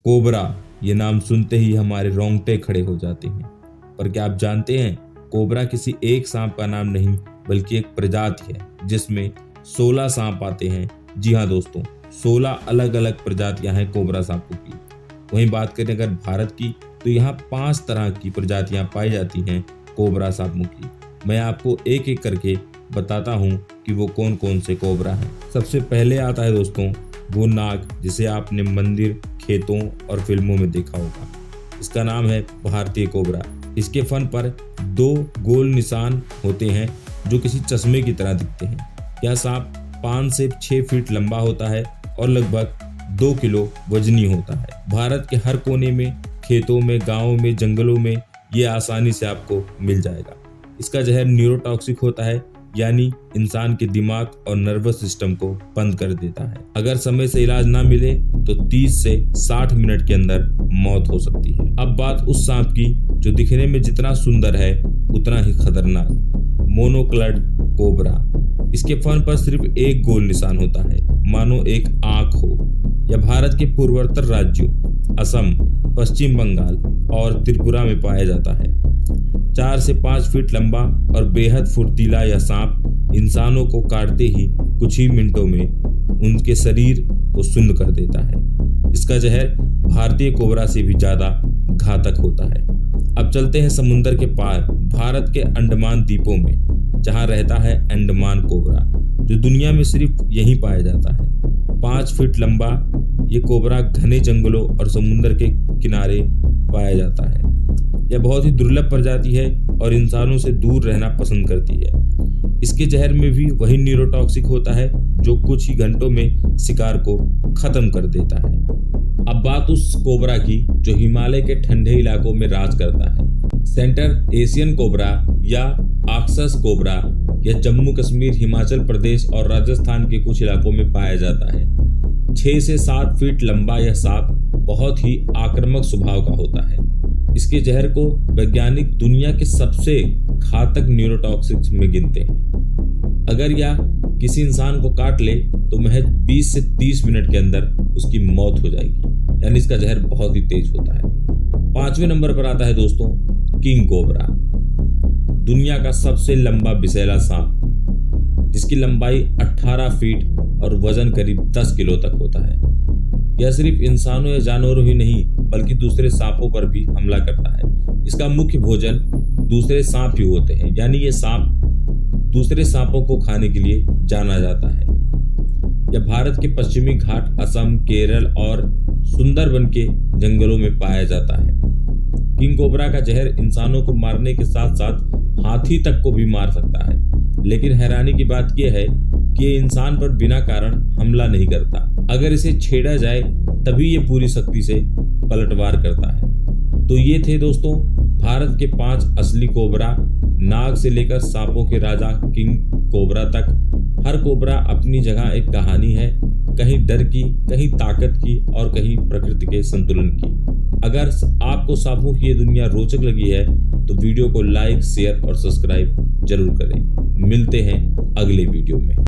Cobra, ये नाम सुनते ही हमारे रोंगटे खड़े हो जाते हैं। पर क्या आप जानते हैं, कोबरा किसी एक सांप का नाम नहीं बल्कि एक प्रजाति है जिसमें 16 सांप आते हैं। जी हाँ दोस्तों, 16 अलग अलग प्रजातियां हैं कोबरा सांपों की। वहीं बात करें अगर भारत की, तो यहाँ 5 तरह की प्रजातियां पाई जाती हैं कोबरा सांपों की। मैं आपको एक एक करके बताता हूँ कि वो कौन कौन से कोबरा हैं। सबसे पहले आता है दोस्तों वो नाग, जिसे आपने मंदिर, खेतों और फिल्मों में देखा होगा। इसका नाम है भारतीय कोबरा। इसके फन पर 2 गोल निशान होते हैं जो किसी चश्मे की तरह दिखते हैं। यह सांप 5 से 6 फीट लंबा होता है और लगभग 2 किलो वजनी होता है। भारत के हर कोने में, खेतों में, गाँवों में, जंगलों में ये आसानी से आपको मिल जाएगा। इसका जहर न्यूरोटॉक्सिक होता है, यानी इंसान के दिमाग और नर्वस सिस्टम को बंद कर देता है। अगर समय से इलाज ना मिले तो 30 से 60 मिनट के अंदर मौत हो सकती है। अब बात उस सांप की जो दिखने में जितना सुंदर है उतना ही खतरनाक, मोनोकलड कोबरा। इसके फन पर सिर्फ एक गोल निशान होता है, मानो एक आंख हो। यह भारत के पूर्वोत्तर राज्यों असम, पश्चिम बंगाल और त्रिपुरा में पाया जाता है। 4 से 5 फीट लंबा और बेहद फुर्तीला यह सांप इंसानों को काटते ही कुछ ही मिनटों में उनके शरीर को सुन्न कर देता है। इसका जहर भारतीय कोबरा से भी ज्यादा घातक होता है। अब चलते हैं समुंदर के पार, भारत के अंडमान द्वीपों में, जहां रहता है अंडमान कोबरा, जो दुनिया में सिर्फ यहीं पाया जाता है। 5 फीट लंबा ये कोबरा घने जंगलों और समुद्र के किनारे पाया जाता है। यह बहुत ही दुर्लभ प्रजाति है और इंसानों से दूर रहना पसंद करती है। इसके जहर में भी वही न्यूरोटॉक्सिक होता है जो कुछ ही घंटों में शिकार को खत्म कर देता है। अब बात उस कोबरा की जो हिमालय के ठंडे इलाकों में राज करता है। सेंट्रल एशियन कोबरा या ऑक्सस कोबरा, यह जम्मू कश्मीर, हिमाचल प्रदेश और राजस्थान के कुछ इलाकों में पाया जाता है। 6 से 7 फीट लंबा यह सांप बहुत ही आक्रामक स्वभाव का होता है। इसके जहर को वैज्ञानिक दुनिया के सबसे घातक न्यूरोटॉक्सिक्स में गिनते हैं। अगर यह किसी इंसान को काट ले तो महज 20 से 30 मिनट के अंदर उसकी मौत हो जाएगी, यानी इसका जहर बहुत ही तेज होता है। 5वें नंबर पर आता है दोस्तों किंग कोबरा, दुनिया का सबसे लंबा विषैला सांप, जिसकी लंबाई 18 फीट और वजन करीब 10 किलो तक होता है। यह सिर्फ इंसानों या जानवरों ही नहीं बल्कि दूसरे सांपों पर भी हमला करता है। इसका मुख्य भोजन दूसरे सांप ही होते हैं, यानी ये सांप दूसरे सांपों को खाने के लिए जाना जाता है। यह भारत के पश्चिमी घाट, असम, केरल और सुंदरबन के जंगलों में पाया जाता है। किंग कोबरा का जहर इंसानों को मारने के साथ साथ हाथी तक को भी मार सकता है। लेकिन हैरानी की बात यह है कि ये इंसान पर बिना कारण हमला नहीं करता। अगर इसे छेड़ा जाए तभी ये पूरी शक्ति से पलटवार करता है। तो ये थे दोस्तों भारत के 5 असली कोबरा, नाग से लेकर सांपों के राजा किंग कोबरा तक। हर कोबरा अपनी जगह एक कहानी है, कहीं डर की, कहीं ताकत की और कहीं प्रकृति के संतुलन की। अगर आपको सांपों की ये दुनिया रोचक लगी है तो वीडियो को लाइक, शेयर और सब्सक्राइब जरूर करें। मिलते हैं अगले वीडियो में।